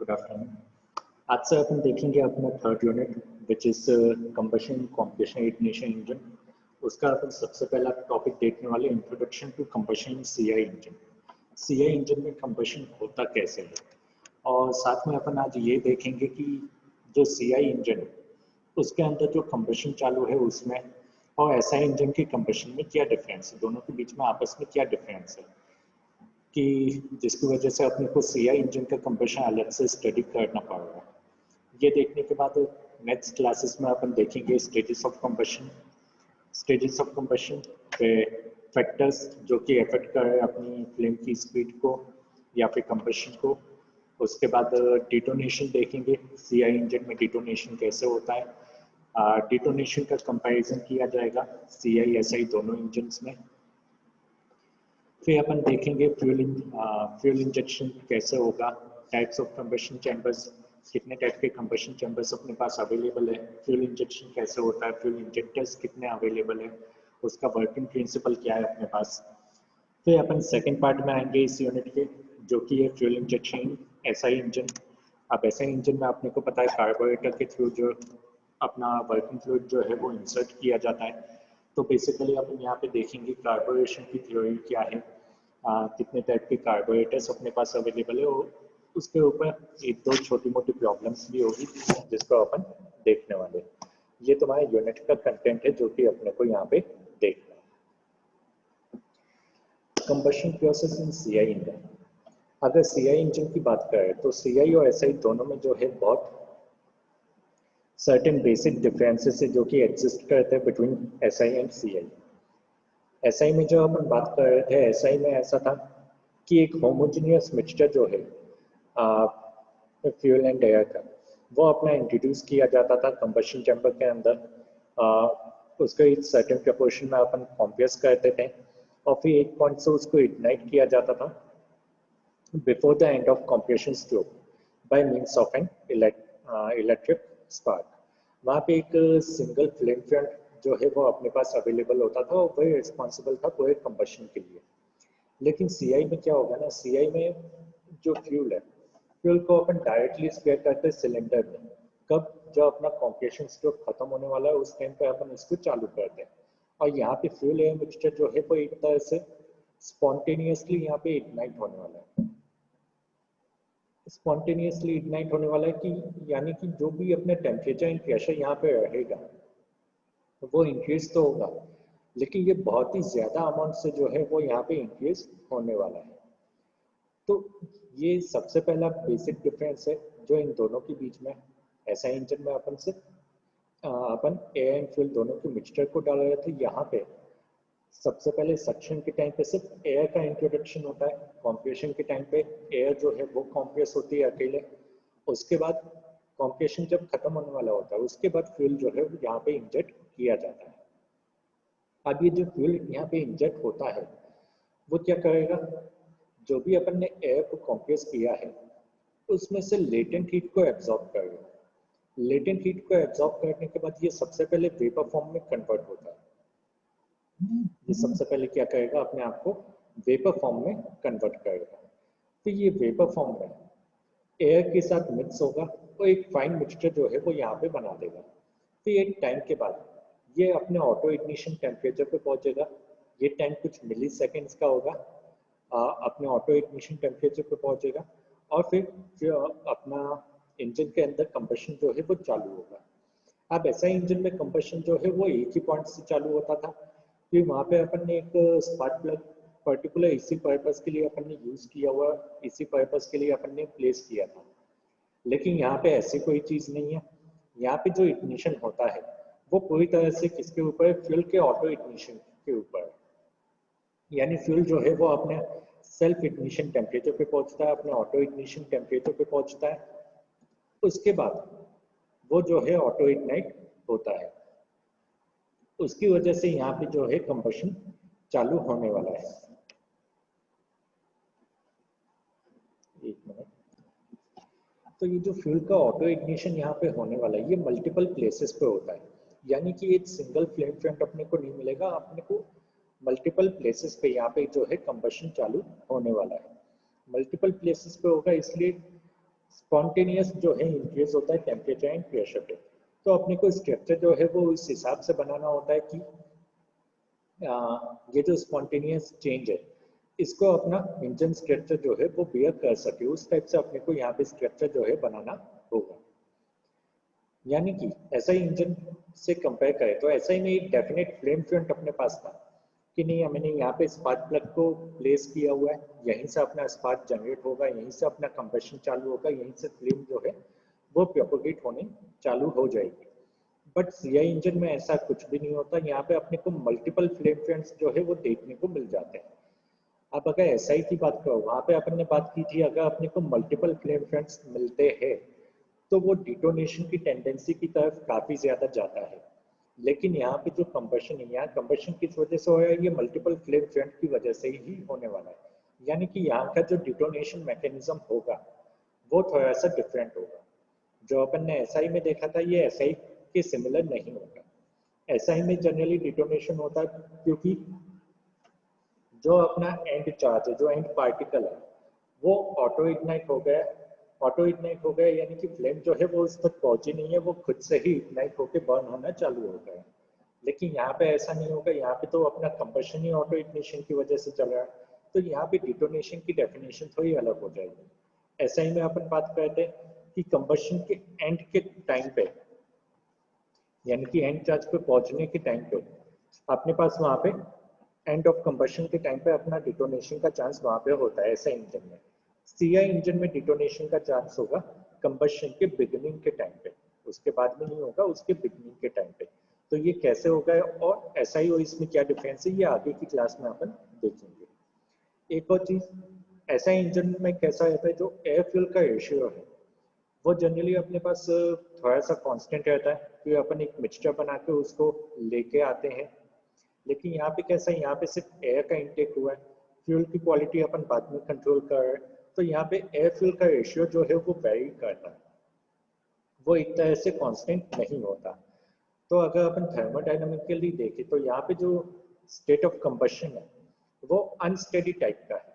Good afternoon. आज से अपन देखेंगे अपना third unit which is combustion compression ignition engine. उसका अपन सबसे पहला टॉपिक देखने वाले introduction to combustion CI engine. CI engine में कंबशन होता कैसे है, और साथ में अपन आज ये देखेंगे कि जो सीआई इंजन है उसके अंदर जो कंबशन चालू है उसमें और एसआई इंजन के कंबशन में क्या डिफरेंस है, दोनों के बीच में आपस में क्या डिफरेंस है कि जिसकी वजह से अपने को सीआई इंजन का कंबशन अलग से स्टडी करना पड़ रहा है। ये देखने के बाद नेक्स्ट क्लासेस में अपन देखेंगे stages of combustion, stages of combustion पे फैक्टर्स जो कि अफेक्ट कर रहे हैं अपनी फ्लेम की स्पीड को या फिर कंबशन को। उसके बाद डिटोनेशन देखेंगे, सीआई इंजन में डिटोनेशन कैसे होता है। डिटोनेशन का कंपैरिजन किया जाएगा सीआई एसआई दोनों इंजन्स में। फिर अपन देखेंगे फ्यूल इंजेक्शन कैसे होगा, टाइप्स ऑफ कंबशन चैम्बर्स, कितने टाइप के कंबशन चैम्बर्स अपने पास अवेलेबल है, फ्यूल इंजेक्शन कैसे होता है, फ्यूल इंजेक्टर्स कितने अवेलेबल है, उसका वर्किंग प्रिंसिपल क्या है अपने पास। फिर अपन सेकंड पार्ट में आएंगे इस यूनिट के, जो कि है फ्यूल इंजेक्शन एसआई इंजन। अब एसआई इंजन में अपने को पता है कार्बोरेटर के थ्रू जो अपना वर्किंग फ्लूइड जो है वो इंसर्ट किया जाता है। तो बेसिकली अपन यहाँ पे देखेंगे कार्बोरेशन की थ्योरी क्या है, कितने टाइप के कार्बोरेटर्स अपने पास अवेलेबल है, और उसके ऊपर एक दो छोटी मोटी प्रॉब्लम्स भी होगी जिसको अपन देखने वाले। ये तुम्हारे यूनिट का कंटेंट है जो कि अपने को यहाँ पे देखना है। Combustion process in CI engine. अगर सीआई इंजन की बात करें तो सीआई और एसआई दोनों में जो है बहुत सर्टेन बेसिक डिफरेंसेस है जो कि एग्जिस्ट करते हैं between SI and CI. SI में जो अपन बात कर रहे थे, एसआई में ऐसा था कि एक होमोजेनियस मिक्सचर जो है फ्यूल एंड एयर का, वो अपना इंट्रोड्यूस किया जाता था कंबशन चैम्बर के अंदर। उसको एक सर्टेन प्रपोर्शन में अपन कॉम्प्रेस करते थे और फिर एक पॉइंट से उसको इग्नाइट किया जाता था before the end of compression stroke by means of an electric spark. वहाँ पे एक सिंगल फ्लेम फ्रंट जो है वो अपने पास अवेलेबल होता था और वही रिस्पॉन्सिबल था पूरे कंबशन के लिए। लेकिन सीआई में क्या होगा ना, सीआई में जो फ्यूल है, फ्यूल को अपन डायरेक्टली स्प्रे करते हैं सिलेंडर में। कब? जब अपना कॉम्प्रेशन स्ट्रोक खत्म होने वाला है उस टाइम पे अपन इसको चालू करते हैं। और यहाँ पे फ्यूल एयर मिक्सचर जो है वो एक तरह से स्पॉन्टेनियसली यहाँ पे इग्नाइट होने वाला है। स्पॉन्टेनियसली इग्नाइट होने वाला है कि यानी कि जो भी अपने टेम्परेचर एंड प्रेशर यहाँ पे रहेगा वो इंक्रीज तो होगा, लेकिन ये बहुत ही ज्यादा अमाउंट से जो है वो यहाँ पे इंक्रीज होने वाला है। तो ये सबसे पहला बेसिक डिफरेंस है जो इन दोनों के बीच में। एसआई इंजन में अपन से अपन एयर एंड फ्यूल दोनों के मिक्सचर को डाल रहे थे। यहाँ पे सबसे पहले सक्शन के टाइम पे सिर्फ एयर का इंट्रोडक्शन होता है, कॉम्प्रेशन के टाइम पे एयर जो है वो कॉम्प्रेस होती है अकेले। उसके बाद कॉम्प्रेशन जब खत्म होने वाला होता है उसके बाद फ्यूल जो है यहाँ पे इंजेक्ट किया जाता है। अब ये जो फ्यूल यहाँ पे इंजेक्ट होता है वो क्या करेगा, जो भी अपन ने एयर को कॉम्प्रेस किया है उसमें से लेटेंट हीट को एब्जॉर्ब करेगा। लेटेंट हीट को एब्जॉर्ब करने के बाद ये सबसे पहले वेपर फॉर्म में कन्वर्ट होता है। ये सबसे पहले क्या करेगा, अपने आप को वेपर फॉर्म में कन्वर्ट करेगा। तो ये वेपर फॉर्म में एयर के साथ मिक्स होगा और एक फाइन मिक्सचर जो है वो यहाँ पे बना देगा। तो एक टाइम के बाद ये अपने ऑटो इग्निशन टेम्परेचर पे पहुंचेगा। ये टाइम कुछ मिली सेकेंड्स का होगा। अपने ऑटो इग्निशन टेम्परेचर पे पहुंचेगा और फिर अपना इंजन के अंदर कंबशन जो है वो चालू होगा। अब ऐसा इंजन में कंबशन जो है वो एक ही पॉइंट से चालू होता था। फिर वहाँ पे अपन ने एक स्पार्क प्लग पर्टिकुलर इसी पर्पस के लिए अपन ने यूज किया हुआ, इसी पर्पस के लिए अपन ने प्लेस किया था। लेकिन यहाँ पे ऐसी कोई चीज नहीं है। यहाँ पे जो इग्निशन होता है वो पूरी तरह से किसके ऊपर है, फ्यूल के ऑटो इग्निशन के ऊपर है। यानी फ्यूल जो है वो अपने सेल्फ इग्निशन टेम्परेचर पे पहुंचता है, अपने ऑटो इग्निशन टेम्परेचर पे पहुंचता है। उसके बाद वो जो है ऑटो इग्नाइट होता है। उसकी वजह से यहाँ पे जो है कंबशन चालू होने वाला है। एक मिनट। तो ये जो फ्यूल का ऑटो इग्निशन यहाँ पे होने वाला है ये मल्टीपल प्लेसेस पे होता है। यानी कि एक सिंगल फ्लेम फ्रंट अपने को नहीं मिलेगा, अपने को मल्टीपल प्लेसेस पे यहाँ पे जो है कंबशन चालू होने वाला है। मल्टीपल प्लेसेस पे होगा इसलिए स्पॉन्टेनियस जो है इंक्रीज होता है टेम्परेचर एंड प्रेशर पे। तो अपने को स्ट्रक्चर जो है वो इस हिसाब से बनाना होता है कि ये जो स्पॉन्टेनियस चेंज है इसको अपना इंजन स्ट्रक्चर जो है वो बियर कर सके, उस टाइप से अपने को यहाँ पे स्ट्रक्चर जो है बनाना होगा। यानी कि एसआई इंजन से कंपेयर करें तो एसआई में एक डेफिनेट फ्लेम फ्रंट अपने पास था कि नहीं, मैंने यहाँ पे स्पार्क प्लग को प्लेस किया हुआ है, यहीं से अपना स्पार्क जनरेट होगा, यहीं से अपना कंबशन चालू होगा, यहीं से फ्लेम जो है वो प्रोपोगेट होने चालू हो जाएगी। बट सीआई इंजन में ऐसा कुछ भी नहीं होता, यहाँ पे अपने को मल्टीपल फ्लेम फ्रंट्स जो है वो देखने को मिल जाते हैं। अब अगर एसआई की बात करो, वहां पे अपन ने बात की थी अगर अपने को मल्टीपल फ्लेम फ्रंट्स मिलते हैं तो वो डिटोनेशन की टेंडेंसी की तरफ काफी ज्यादा जाता है। लेकिन यहाँ पे जो कंबशन है, यहाँ कंबशन किस वजह से हो रहा है, ये मल्टीपल फ्लेम फ्रंट की वजह से ही होने वाला है। यानी कि यहाँ का जो डिटोनेशन मैकेनिज्म होगा वो थोड़ा सा डिफरेंट होगा। जो अपन ने एसआई में देखा था ये एसआई के सिमिलर नहीं होगा। एसआई में जनरली डिटोनेशन होता है क्योंकि जो अपना एंड चार्ज है, जो एंड पार्टिकल है, वो ऑटो इग्नाइट हो गया। ऑटो इग्नाइट हो गया यानी कि फ्लेम जो है वो उस तक पहुंची नहीं है, वो खुद से ही इग्नाइट होकर बर्न होना चालू हो गया। लेकिन यहाँ पे ऐसा नहीं होगा, यहाँ पे तो अपना कंबशन ही ऑटो इग्निशन की वजह से चल रहा है। तो यहाँ पे डिटोनेशन की डेफिनेशन थोड़ी अलग हो जाएगी। ऐसा ही में अपन बात करते हैं कि कंबशन के एंड के टाइम पे, यानी कि एंड चार्ज पे पहुंचने के टाइम पे अपने पास वहां पे एंड ऑफ कंबशन के टाइम पे अपना डिटोनेशन का चांस वहां पे होता है ऐसा इंजन में। सीआई इंजन में डिटोनेशन का चांस होगा कंबशन के बिगिनिंग के टाइम पे, उसके बाद में नहीं होगा, उसके बिगिनिंग के टाइम पे। तो ये कैसे होगा और एसआई और इसमें क्या डिफरेंस है, ये आगे की क्लास में अपन देखेंगे। एक और चीज, ऐसा इंजन में कैसा रहता है, जो एयर फ्यूल का रेशियो है वो जनरली अपने पास थोड़ा सा कांस्टेंट रहता है, कि अपन एक मिक्सचर बना के उसको लेके आते हैं। लेकिन यहाँ पे कैसा है, यहाँ पे सिर्फ एयर का इंटेक हुआ है, फ्यूल की क्वालिटी अपन बाद में कंट्रोल कर रहे हैं। तो यहाँ पे एयर फ्यूल का रेशियो जो है वो वेरी करता है, वो एक तरह से कांस्टेंट नहीं होता। तो अगर अपन थर्मोडायनामिकली देखें तो यहाँ पे जो स्टेट ऑफ कंबशन है वो अनस्टेडी टाइप का है,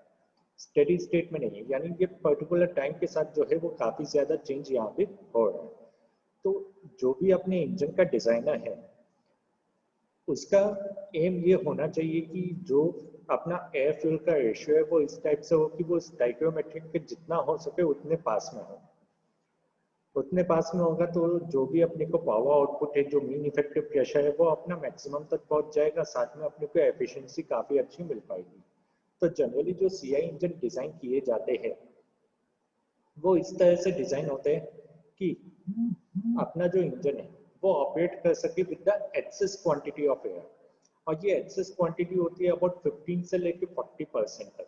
स्टेडी स्टेट में नहीं है। यानी कि पर्टिकुलर टाइम के साथ जो है वो काफी ज्यादा चेंज यहाँ पे हो रहा है। तो जो भी अपने इंजन का डिजाइनर है उसका एम ये होना चाहिए कि जो अपना एयर फ्यूल का रेशियो है वो इस टाइप से हो कि वो स्टाइकियोमेट्रिक के जितना हो सके उतने पास में हो। उतने पास में होगा तो जो भी अपने को पावर आउटपुट है, जो मीन इफेक्टिव प्रेशर है, वो अपना मैक्सिमम तक पहुंच जाएगा, साथ में अपने को एफिशिएंसी काफी अच्छी मिल पाएगी। तो जनरली जो सीआई इंजन डिजाइन किए जाते हैं वो इस तरह से डिजाइन होते हैं कि अपना जो इंजन है वो ऑपरेट कर सके with the excess quantity of air. और ये एक्सेस क्वांटिटी होती है अबाउट 15 से लेके 40% तक।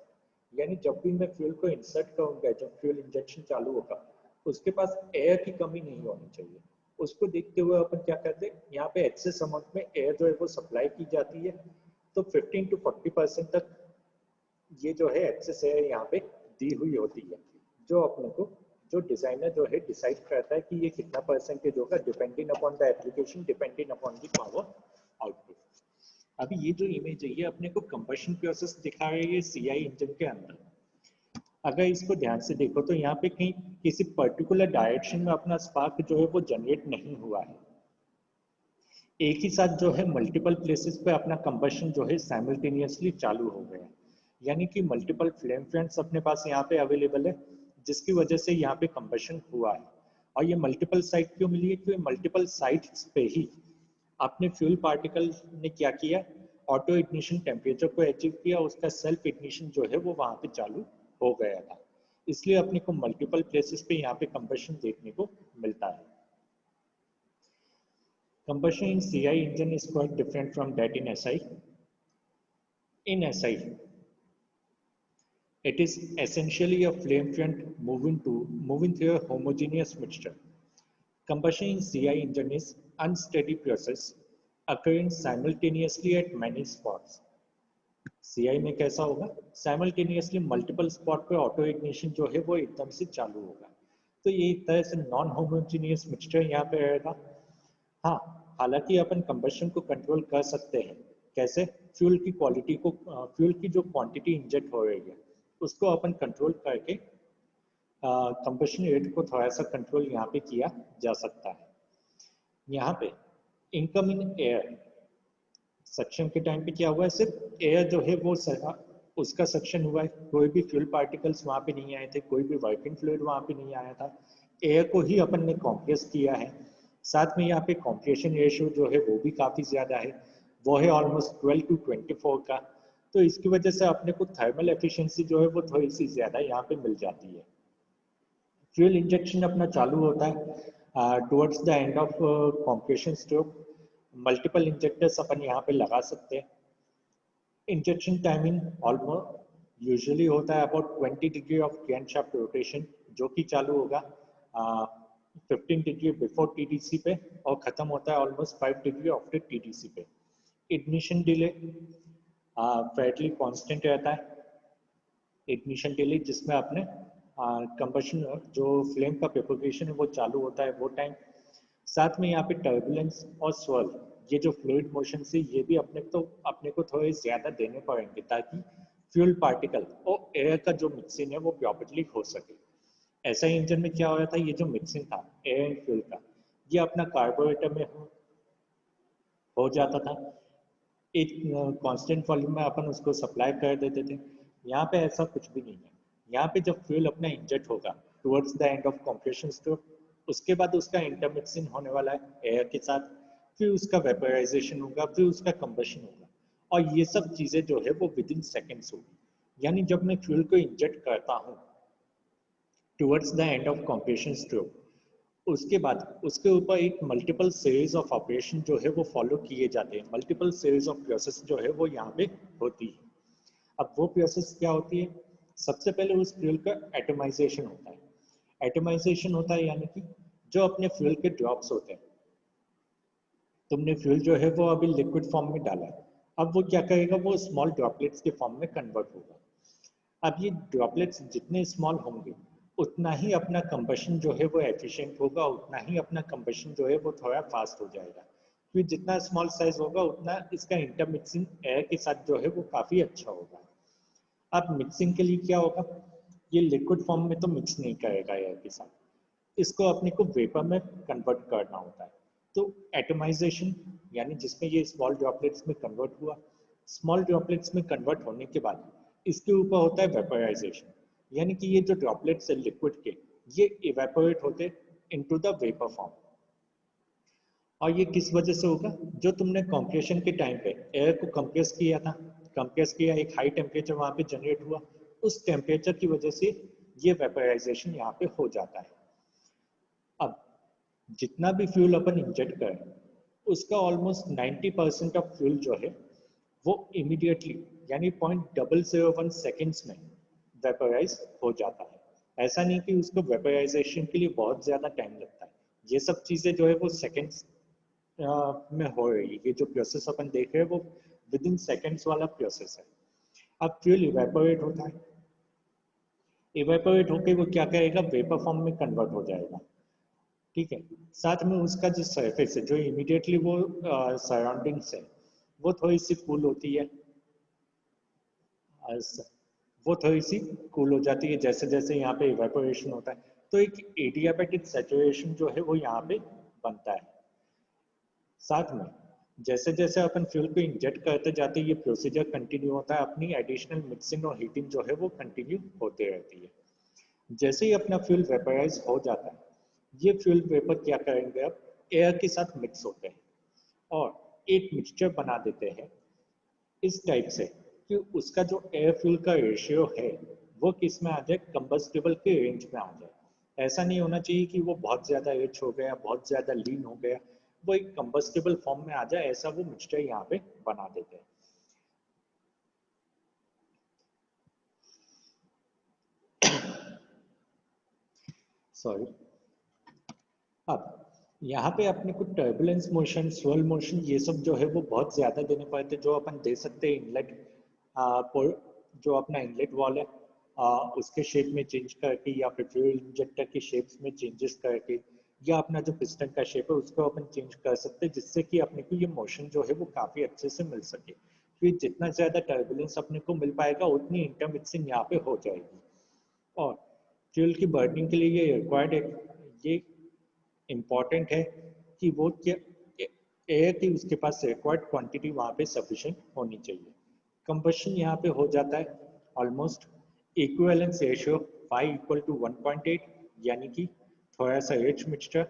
यानी जब भी मैं फ्यूल को इंसर्ट करूंगा, जब फ्यूल इंजेक्शन चालू होगा, उसके पास एयर की कमी नहीं होनी चाहिए। उसको देखते हुए अपन क्या करते हैं, यहाँ पे एक्सेस अमाउंट में एयर जो है वो सप्लाई की जाती है। तो 15 to 40% तक ये जो है एक्सेस एयर यहाँ पे दी हुई होती है, जो अपने को जो डिजाइनर जो है डिसाइड करता है कि ये कितना परसेंटेज होगा, depending upon the application, depending upon the power output. अभी ये जो इमेज है ये अपने को कंबशन प्रोसेस दिखा रही है सीआई इंजन के अंदर। अगर इसको ध्यान से देखो तो यहाँ पे कहीं किसी पर्टिकुलर डायरेक्शन में अपना स्पार्क जो है वो जनरेट नहीं हुआ है, एक ही साथ जो है मल्टीपल प्लेसेस पे अपना कंबशन जो है साइमल्टेनियसली चालू हो गया। यानी कि मल्टीपल फ्लेम फ्रंट्स अपने पास यहाँ पे अवेलेबल है, जिसकी वजह से यहाँ पे कंबशन हुआ है। और ये मल्टीपल साइट क्यों मिली है, क्योंकि मल्टीपल साइट्स पे ही अपने फ्यूल पार्टिकल ने क्या किया, ऑटो इग्निशन टेम्परेचर को अचीव किया, उसका सेल्फ इग्निशन जो है वो वहां पे चालू हो गया था। इसलिए अपने को मल्टीपल प्लेसेस पे यहाँ पे कंबशन देखने को मिलता है। Combustion in CI engine is quite different from that in SI. In SI, it is essentially a flame front moving through a homogeneous mixture. Combustion in CI engine is unsteady process occurring simultaneously at many spots. CI में कैसा होगा, simultaneously multiple spot पे auto ignition जो है वो एकदम से चालू होगा। तो ये एक तरह से नॉन होमोजीनियस मिक्सचर यहाँ पे रहेगा। हाँ, हालांकि अपन कंबशन को कंट्रोल कर सकते हैं। कैसे, फ्यूल की क्वालिटी को, फ्यूल की जो क्वांटिटी इंजेक्ट हो रही है उसको अपन कंट्रोल करके कंबशन रेट को थोड़ा सा कंट्रोल यहाँ पे किया जा सकता है। यहाँ पे इनकमिंग एयर सक्शन के टाइम पे क्या हुआ है, सिर्फ एयर जो है वो उसका सक्शन हुआ है, कोई भी फ्यूल पार्टिकल्स वहाँ पे नहीं आए थे, कोई भी वर्किंग फ्लूइड वहाँ पे नहीं आया था, एयर को ही अपन ने कॉम्प्रेस किया है। साथ में यहाँ पे कॉम्प्रेशन रेशियो जो है वो भी काफ़ी ज़्यादा है, वो है ऑलमोस्ट 12:24 का। तो इसकी वजह से अपने को थर्मल एफिशिएंसी जो है वो थोड़ी सी ज़्यादा यहाँ पे मिल जाती है। फ्यूल इंजेक्शन अपना चालू होता है towards the end of compression stroke. Multiple injectors अपन यहाँ पे लगा सकते हैं। इंजेक्शन टाइमिंग ऑलमोस्ट यूजुअली होता है about 20 degree of crankshaft rotation, जो कि चालू होगा 15 डिग्री बिफोर टीडीसी पे और ख़त्म होता है ऑलमोस्ट 5 डिग्री आफ्टर टीडीसी पे। इग्निशन डिले फेयरली कांस्टेंट रहता है। इग्निशन डिले जिसमें आपने कंबशन जो फ्लेम का प्रोपगेशन है वो चालू होता है वो टाइम। साथ में यहाँ पे टर्बुलेंस और स्वर्ल, ये जो फ्लूइड मोशन से ये भी अपने को थोड़े ज़्यादा देने पड़ेंगे ताकि फ्यूल पार्टिकल और एयर का जो मिक्सिंग है वो प्रॉपर्ली हो सके। ऐसा ही इंजन में क्या हो रहा था, ये जो मिक्सिंग था एयर एंड फ्यूल का, ये अपना कार्बोरेटर में हो जाता था। एक कांस्टेंट वॉल्यूम में अपन उसको सप्लाई कर देते थे। यहाँ पे ऐसा कुछ भी नहीं है। यहाँ पे जब फ्यूल अपना इंजेक्ट होगा towards the end of compression stroke, उसके बाद उसका इंटरमिक्सिंग होने वाला है एयर के साथ, फिर उसका वेपराइजेशन होगा, फिर उसका कंबशन होगा, और ये सब चीज़ें जो है वो विद इन सेकेंड्स होगी। यानी जब मैं फ्यूल को इंजेक्ट करता हूँ towards the end of compression stroke, उसके बाद उसके ऊपर एक मल्टीपल सीरीज ऑफ ऑपरेशन जो है वो फॉलो किए जाते हैं, मल्टीपल सीरीज ऑफ प्रोसेस जो है वो यहाँ पे होती है। अब वो प्रोसेस क्या होती है, सबसे पहले उस फ्यूल का एटमाइजेशन होता है। एटमाइजेशन होता है यानी कि जो अपने फ्यूल के ड्रॉप्स होते हैं, तुमने फ्यूल जो है वो अभी लिक्विड फॉर्म में डाला है, अब वो क्या करेगा, वो स्मॉल ड्रॉपलेट्स के फॉर्म में कन्वर्ट होगा। अब ये ड्रॉपलेट्स जितने स्मॉल होंगे उतना ही अपना कंबशन जो है वो एफिशिएंट होगा, उतना ही अपना कंबशन जो है वो थोड़ा फास्ट हो जाएगा, क्योंकि जितना स्मॉल साइज होगा उतना इसका इंटरमिक्सिंग एयर के साथ जो है वो काफ़ी अच्छा होगा। अब मिक्सिंग के लिए क्या होगा, ये लिक्विड फॉर्म में तो मिक्स नहीं करेगा एयर के साथ, इसको अपने को वेपर में कन्वर्ट करना होता है। तो एटमाइजेशन यानी जिसमें ये स्मॉल ड्रॉपलेट्स में कन्वर्ट हुआ, स्मॉल ड्रॉपलेट्स में कन्वर्ट होने के बाद इसके ऊपर होता है वेपराइजेशन, यानी कि ये जो ड्रॉपलेट्स है लिक्विड के, ये इवेपोरेट होते इनटू द वेपर फॉर्म। और ये किस वजह से होगा, जो तुमने कंप्रेशन के टाइम पे एयर को कंप्रेस किया था, कंप्रेस किया, एक हाई टेम्परेचर वहां पे जनरेट हुआ, उस टेम्परेचर की वजह से ये वेपराइजेशन यहाँ पे हो जाता है। अब जितना भी फ्यूल अपन इंजेक्ट करें उसका ऑलमोस्ट 90% ऑफ फ्यूल जो है वो इमीडिएटली यानी 0.001 सेकेंड्स में वेपराइज हो जाता है। ऐसा नहीं कि उसको वेपराइजेशन के लिए बहुत ज़्यादा टाइम लगता है, ये सब चीज़ें जो है वो सेकेंड्स में हो रही है। ये जो प्रोसेस अपन देख रहे हैं वो विद इन सेकेंड्स वाला प्रोसेस है। अब फ्यूल इवेपोरेट होता है, इवेपोरेट होकर वो क्या करेगा, वेपर फॉर्म में कन्वर्ट हो जाएगा, ठीक है। साथ में उसका जो सरफेस है, जो इमीडिएटली वो सराउंडिंग्स है, वो थोड़ी सी कूल होती है, वो थोड़ी सी कूल हो जाती है जैसे जैसे यहाँ पे इवेपोरेशन होता है। तो एक एडियाबैटिक सैचुरेशन जो है वो यहाँ पे बनता है। साथ में जैसे जैसे अपन फ्यूल को इंजेक्ट करते जाते हैं ये प्रोसीजर कंटिन्यू होता है, अपनी एडिशनल मिक्सिंग और हीटिंग जो है वो कंटिन्यू होते रहती है। जैसे ही अपना फ्यूल वेपराइज हो जाता है, ये फ्यूल वेपर क्या करेंगे, अब एयर के साथ मिक्स होते हैं और एक मिक्सचर बना देते हैं इस टाइप से कि उसका जो एयर फ्यूल का रेशियो है वो किस में आ जाए, कंबस्टिबल के रेंज में आ जाए। ऐसा नहीं होना चाहिए कि वो बहुत ज़्यादा रिच हो गया, बहुत ज़्यादा लीन हो गया, वो एक कंबस्टिबल फॉर्म में आ जाए, ऐसा वो मिक्सचर यहाँ पे बना देते हैं। सॉरी। अब यहाँ पे अपने को टर्बुलेंस मोशन, स्वर्ल मोशन, ये सब जो है वो बहुत ज़्यादा देने पड़ते हैं, जो अपन दे सकते हैं इनलेट जो अपना इनलेट वॉल है उसके शेप में चेंज करके, या फिर फ्यूल इंजेक्टर के शेप्स में चेंजेस करके, या अपना जो पिस्टन का शेप है उसको अपन चेंज कर सकते हैं, जिससे कि अपने को ये मोशन जो है वो काफ़ी अच्छे से मिल सके। क्योंकि जितना ज़्यादा टर्बुलेंस अपने को मिल पाएगा उतनी इंटरमिक्सिंग यहाँ पे हो जाएगी। और फ्यूल की बर्निंग के लिए ये रिक्वायर्ड है, ये इम्पॉर्टेंट है कि वो क्या एयर की उसके पास रिक्वायर्ड क्वांटिटी वहाँ पे सफिशिएंट होनी चाहिए। कंबशन यहाँ पे हो जाता है ऑलमोस्ट इक्विवेलेंस रेशियो 5:1.8, यानी कि थोड़ा सा रिच मिक्सचर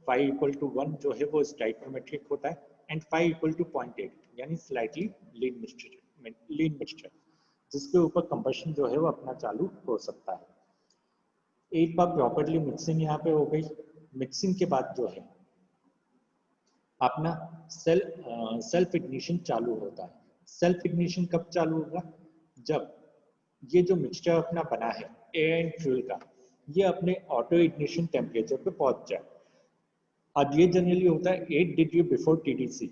5:1 जो है वो स्टाइकोमेट्रिक होता है, एंड 5:0.8 यानी स्लाइटली लीन मिक्सचर, जिसके ऊपर कंबशन जो है वो अपना चालू हो सकता है। एक बार प्रॉपरली मिक्सिंग यहाँ पे हो गई, मिक्सिंग के बाद जो है अपना सेल्फ इग्निशन चालू होता है। सेल्फ इग्निशन कब चालू होगा? जब ये जो मिक्सचर अपना बना है एयर एंड फ्यूल का, ये अपने ऑटो इग्निशन टेम्परेचर पे पहुंच जाए। अब ये जनरली होता है 8 डिग्री बिफोर टीडीसी,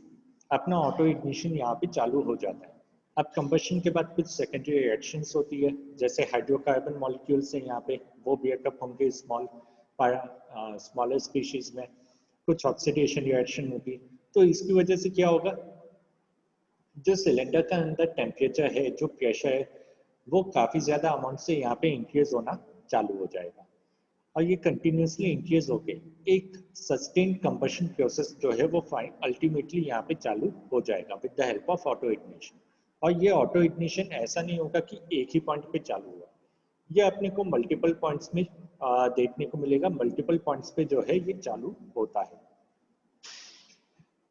अपना ऑटो इग्निशन यहाँ पे चालू हो जाता है। अब कंबशन के बाद कुछ सेकेंडरी रिएक्शंस होती है, जैसे हाइड्रोकार्बन मॉलिक्यूल्स हैं यहाँ पे, वो ब्रेकअप होंगे स्मॉलर स्पीशीज में, कुछ ऑक्सीडेशन रिएक्शन होगी। तो इसकी वजह से क्या होगा, जो सिलेंडर का अंदर टेम्परेचर है, जो प्रेशर है, वो काफ़ी ज़्यादा अमाउंट से यहाँ पे इंक्रीज होना चालू हो जाएगा, और ये कंटिन्यूसली इंक्रीज होके एक सस्टेन कंबशन प्रोसेस जो है वो अल्टीमेटली यहाँ पे चालू हो जाएगा with the help of auto ignition. और ये ऑटो इग्निशन ऐसा नहीं होगा कि एक ही पॉइंट पे चालू हुआ, ये अपने को मल्टीपल पॉइंट्स में देखने को मिलेगा, मल्टीपल पॉइंट्स पे जो है ये चालू होता है।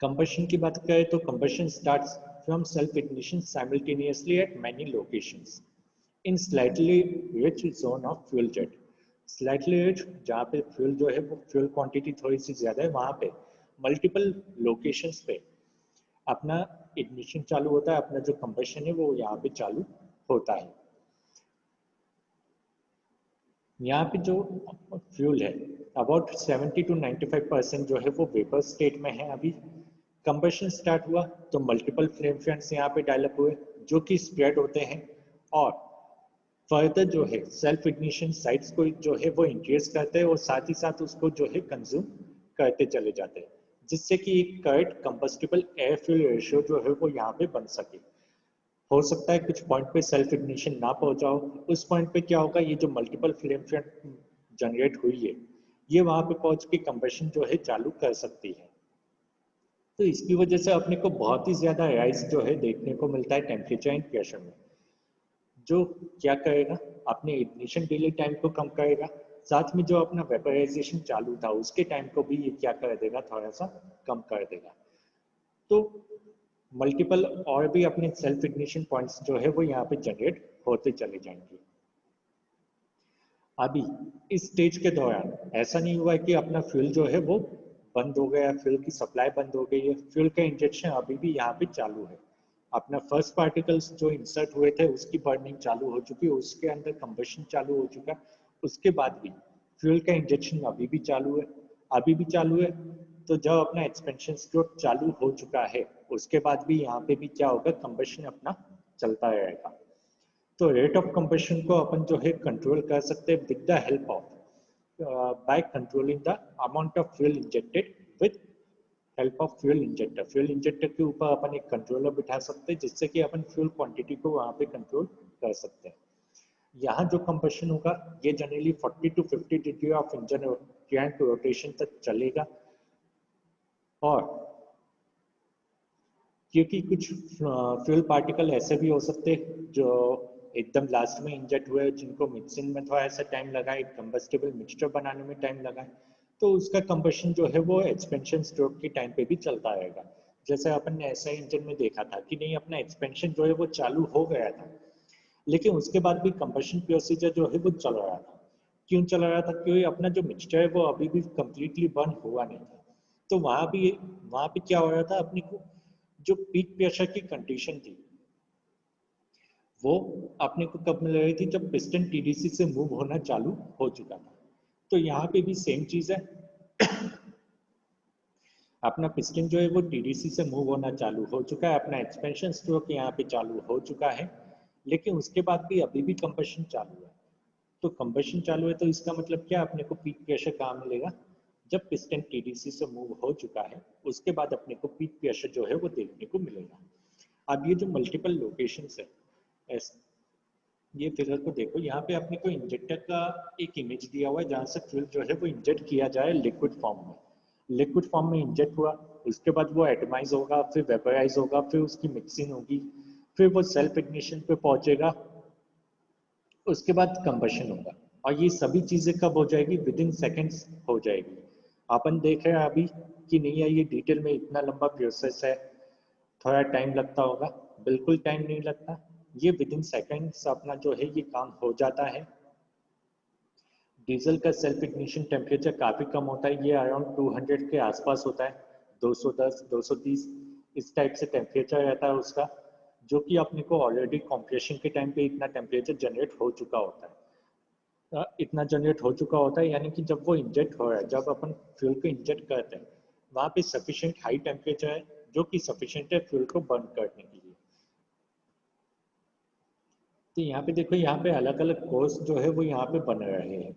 कंबशन की बात करें तो combustion starts from self ignition simultaneously eight many locations in slightly rich zone of fuel jet. Slightly rich जहाँ पे फ्यूल जो है वो फ्यूल क्वांटिटी थोड़ी सी ज़्यादा है, वहाँ पे मल्टीपल लोकेशंस पे अपना इग्निशन चालू होता है, अपना जो कंबशन है वो यहाँ पे चालू होता है। यहाँ पे जो फ्यूल है अबाउट 70 to 95% जो है वो वेपर स्टेट में है। अभी कंबशन स्टार्ट हुआ तो मल्टीपल फ्लेम फ्रंट्स यहाँ पे डेवलप हुए जो कि स्प्रेड होते हैं, और फर्दर जो है सेल्फ इग्निशन साइट्स को जो है वो इंक्रीज करते हैं, और साथ ही साथ उसको जो है कंज्यूम करते चले जाते हैं, जिससे कि एक correct combustible air fuel ratio जो है वो यहाँ पे बन सके। हो सकता है कुछ पॉइंट पे सेल्फ इग्निशन ना पहुंचाओ, उस पॉइंट पे क्या होगा, ये जो मल्टीपल फ्लेम फ्रंट जनरेट हुई है, ये वहां पे पहुंच के कंबशन जो है चालू कर सकती है। तो इसकी वजह से अपने को बहुत ही ज्यादा राइज जो है देखने को मिलता है टेम्परेचर एंड प्रेशर में, जो क्या करेगा, अपने इग्निशन डिले टाइम को कम करेगा, साथ में जो अपना वेपराइजेशन चालू था उसके टाइम को भी ये क्या कर देगा, थोड़ा सा कम कर देगा। तो मल्टीपल और भी अपने सेल्फ इग्निशन पॉइंट्स जो है वो यहाँ पे जनरेट होते चले जाएंगे। अभी इस स्टेज के दौरान ऐसा नहीं हुआ है कि अपना फ्यूल जो है वो बंद हो गया, फ्यूल की सप्लाई बंद हो गई है, फ्यूल का इंजेक्शन अभी भी यहाँ पे चालू है। अपना फर्स्ट पार्टिकल्स जो इंसर्ट हुए थे उसकी बर्निंग चालू हो चुकी है, उसके अंदर कंबशन चालू हो चुका है, उसके बाद भी फ्यूल का इंजेक्शन अभी भी चालू है, अभी भी चालू है। तो जब अपना एक्सपेंशन स्ट्रोक चालू हो चुका है उसके बाद भी यहाँ पे भी क्या होगा, कंबशन अपना चलता रहेगा। तो रेट ऑफ कंबशन को अपन जो है कंट्रोल कर सकते हैं with the help of by controlling the amount of fuel injected with help of fuel injector. Fuel injector के ऊपर अपन एक कंट्रोलर बिठा सकते हैं जिससे कि अपन फ्यूल क्वांटिटी को वहाँ पे कंट्रोल कर सकते हैं। यहाँ जो कंबशन होगा ये generally 40 to 50 degree of engine crank rotation तक चलेगा, और क्योंकि कुछ फ्यूल पार्टिकल ऐसे भी हो सकते हैं जो एकदम लास्ट में इंजेक्ट हुए, जिनको मिक्सिंग में थोड़ा ऐसा टाइम लगा है, कंबस्टिबल मिक्सचर बनाने में टाइम लगा है, तो उसका कंबशन जो है वो एक्सपेंशन स्ट्रोक के टाइम पे भी चलता रहेगा। जैसे अपन ने ऐसा इंजन में देखा था कि नहीं, अपना एक्सपेंशन जो है वो चालू हो गया था, लेकिन उसके बाद भी कंबशन प्रोसीजर जो है वो चल रहा था। क्यों चल रहा था? क्योंकि अपना जो मिक्सचर है वो अभी भी कंप्लीटली बर्न हुआ नहीं था। तो वहां पे क्या हो रहा था, अपने को जो पीक प्रेशर की कंडीशन थी वो अपने को कब मिल रही थी, जब पिस्टन टीडीसी से मूव होना चालू हो चुका था। तो यहाँ पे भी सेम चीज है, अपना पिस्टन जो है वो टीडीसी से मूव होना चालू हो चुका है, अपना एक्सपेंशन स्ट्रोक यहाँ पे चालू हो चुका है, लेकिन उसके बाद भी अभी भी कंबशन चालू है। तो कंबशन चालू है तो इसका मतलब क्या, अपने को पीक प्रेशर कहाँ मिलेगा, जब पिस्टन टीडीसी से मूव हो चुका है उसके बाद अपने को पीक प्रेशर जो है वो देखने को मिलेगा। अब ये जो मल्टीपल लोकेशंस है, ये फिगर को देखो, यहाँ पे अपने को इंजेक्टर का एक इमेज दिया हुआ है जहाँ से फ्यूल जो है वो इंजेक्ट किया जाए लिक्विड फॉर्म में। लिक्विड फॉर्म में इंजेक्ट हुआ, उसके बाद वो एटमाइज होगा, फिर वेपराइज होगा, फिर उसकी मिक्सिंग होगी, फिर वो सेल्फ इग्निशन पे पहुंचेगा, उसके बाद कंबशन होगा। और ये सभी चीज़ें कब हो जाएगी? विद इन सेकेंड्स हो जाएगी। अपन देख रहे हैं अभी कि नहीं है ये डिटेल में इतना लंबा प्रोसेस है, थोड़ा टाइम लगता होगा, बिल्कुल टाइम नहीं लगता। ये विद इन सेकेंड्स अपना जो है ये काम हो जाता है। डीजल का सेल्फ इग्निशन टेम्परेचर काफ़ी कम होता है, ये अराउंड 200 के आसपास होता है, 210 230 इस टाइप से टेम्परेचर रहता है उसका, जो कि अपने को ऑलरेडी कॉम्प्रेशन के टाइम पे इतना टेम्परेचर जनरेट हो चुका होता है। इतना जनरेट हो चुका होता है यानी कि जब वो इंजेक्ट हो रहा है, जब अपन फ्यूल को इंजेक्ट करते हैं, वहाँ पे सफिशिएंट हाई टेम्परेचर है जो कि सफिशिएंट है फ्यूल को बर्न करने के लिए। तो यहाँ पे देखो, यहाँ पे अलग अलग कोर्स जो है वो यहाँ पे बन रहे हैं।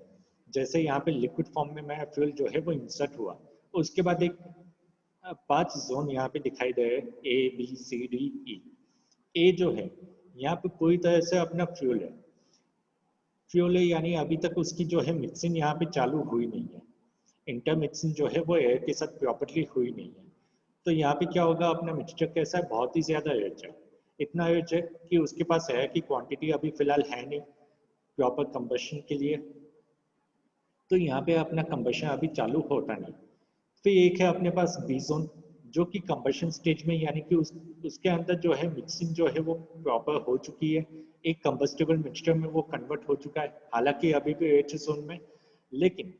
जैसे यहाँ पे लिक्विड फॉर्म में मेरा फ्यूल जो है वो इंसर्ट हुआ, उसके बाद एक 5 जोन यहाँ पे दिखाई दे रहे हैं, A B C D E। ए जो है यहाँ पे पूरी तरह से अपना फ्यूल है, फ्यूल है यानी अभी तक उसकी जो है मिक्सिंग यहाँ पे चालू हुई नहीं है, इंटरमिक्सिंग जो है वो एयर के साथ प्रॉपरली हुई नहीं है। तो यहाँ पे क्या होगा, अपना मिक्सचर कैसा है, बहुत ही ज़्यादा रिच है, इतना रिच है कि उसके पास एयर की क्वांटिटी अभी फिलहाल है नहीं प्रॉपर कंबशन के लिए। तो यहाँ पे अपना कंबशन अभी चालू होता नहीं। फिर एक है अपने पास बी जोन, जो कि कंबशन स्टेज में यानी कि उसके अंदर जो है मिक्सिंग जो है वो प्रॉपर हो चुकी है, एक कंबस्टिबल मिक्सचर में वो कन्वर्ट हो चुका है, हालांकि अभी भी एच जोन में, लेकिन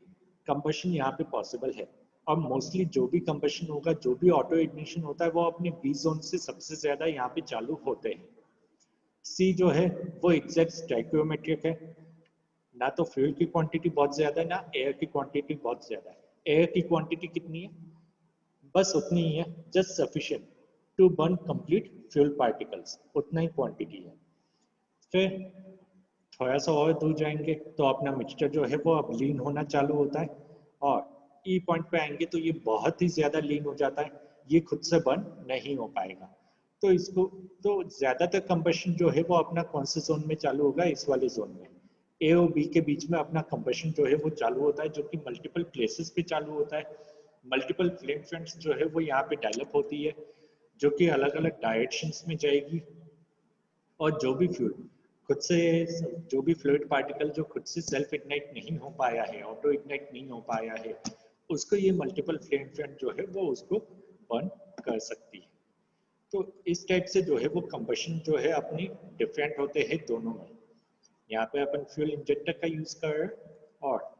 कंबशन यहाँ पे पॉसिबल है। और मोस्टली जो भी कंबशन होगा, जो भी ऑटो इग्निशन होता है, वो अपने बी जोन से सबसे ज्यादा यहाँ पे चालू होते हैं। सी जो है वो एग्जैक्ट स्टोइकियोमेट्रिक है, ना तो फ्यूल की क्वांटिटी बहुत ज्यादा है, ना एयर की क्वांटिटी बहुत ज्यादा है। एयर की क्वांटिटी कितनी है? बस उतनी ही है, just sufficient to burn complete fuel particles, उतना ही क्वांटिटी है। फिर थोड़ा सा और दूर जाएंगे तो अपना मिक्सचर जो है वो अब लीन होना चालू होता है, और ई पॉइंट पे आएंगे तो ये बहुत ही ज़्यादा लीन हो जाता है, ये खुद से बर्न नहीं हो पाएगा। तो इसको, तो ज़्यादातर कंबशन जो है वो अपना कौन से जोन में चालू होगा? इस वाले जोन में, ए और बी के बीच में अपना कंबशन जो है वो चालू होता है, जो कि मल्टीपल प्लेसेस पे चालू होता है। मल्टीपल फ्लेम फ्रंट्स जो है वो यहाँ पे डेवलप होती है, जो कि अलग अलग डायरेक्शंस में जाएगी। और जो भी फ्यूल खुद से, जो भी फ्लूइड पार्टिकल जो खुद से सेल्फ इग्नाइट नहीं हो पाया है, ऑटो इग्नाइट नहीं हो पाया है, उसको ये मल्टीपल फ्लेम फ्रंट जो है वो उसको बर्न कर सकती है। तो इस टाइप से जो है वो कंबशन जो है अपनी डिफरेंट होते हैं दोनों में। यहाँ पे अपन फ्यूल इंजेक्टर का यूज कर रहे हैं, और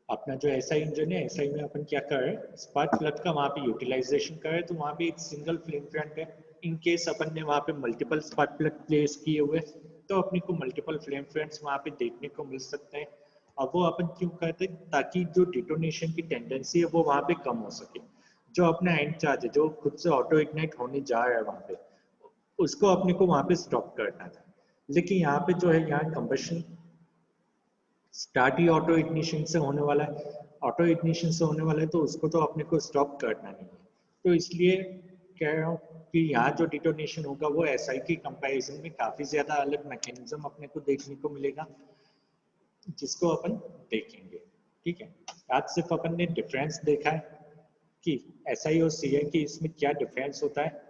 अपना जो एसआई इंजन है, एसआई में अपन क्या कर रहे हैं, स्पार्क प्लग का वहाँ पे यूटिलाइजेशन कर रहे हैं, तो वहाँ पे एक सिंगल फ्लेम फ्रंट है। इन केस अपन ने वहाँ पे मल्टीपल स्पार्क प्लग प्लेस किए हुए, तो अपने को मल्टीपल फ्लेम फ्रंट्स वहाँ पे देखने को मिल सकते हैं। अब वो अपन क्यों करते हैं? ताकि जो डिटोनेशन की टेंडेंसी है वो वहाँ पे कम हो सके। जो अपना एंड चार्ज है, जो खुद से ऑटो इग्नाइट होने जा रहा है वहाँ पे, उसको अपने को वहाँ पे स्टॉप करना था। लेकिन यहाँ पे जो है, यहाँ कंबशन स्टार्ट ही ऑटो इग्निशन से होने वाला है, ऑटो इग्निशन से होने वाला है, तो उसको तो अपने को स्टॉप करना नहीं है। तो इसलिए कह रहा हूँ कि यहाँ जो डिटोनेशन होगा वो एसआई की कंपैरिजन में काफ़ी ज़्यादा अलग मैकेनिज्म अपने को देखने को मिलेगा, जिसको अपन देखेंगे। ठीक है, आज सिर्फ अपन ने डिफरेंस देखा है कि एसआई और सीआई की इसमें क्या डिफरेंस होता है,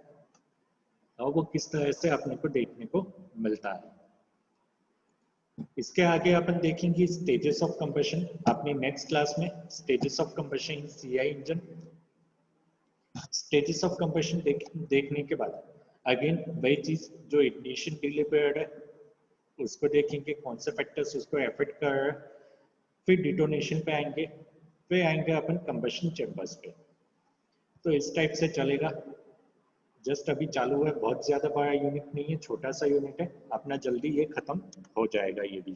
और वो किस तरह से अपने को देखने को मिलता है। इसके आगे अपन देखेंगे स्टेजेस ऑफ कंबशन अपनी नेक्स्ट क्लास में, stages of combustion in CI engine. Stages of combustion देखने के बाद अगेन वही चीज, जो इग्निशन डिले पीरियड है उसको देखेंगे, कौन से फैक्टर्स उसको एफेक्ट कर रहे हैं। फिर डिटोनेशन पे आएंगे, फिर आएंगे अपन कंबशन चैम्बर्स पे। तो इस टाइप से चलेगा। जस्ट अभी चालू है, बहुत ज्यादा बड़ा यूनिट नहीं है, छोटा सा यूनिट है अपना, जल्दी ये खत्म हो जाएगा ये भी।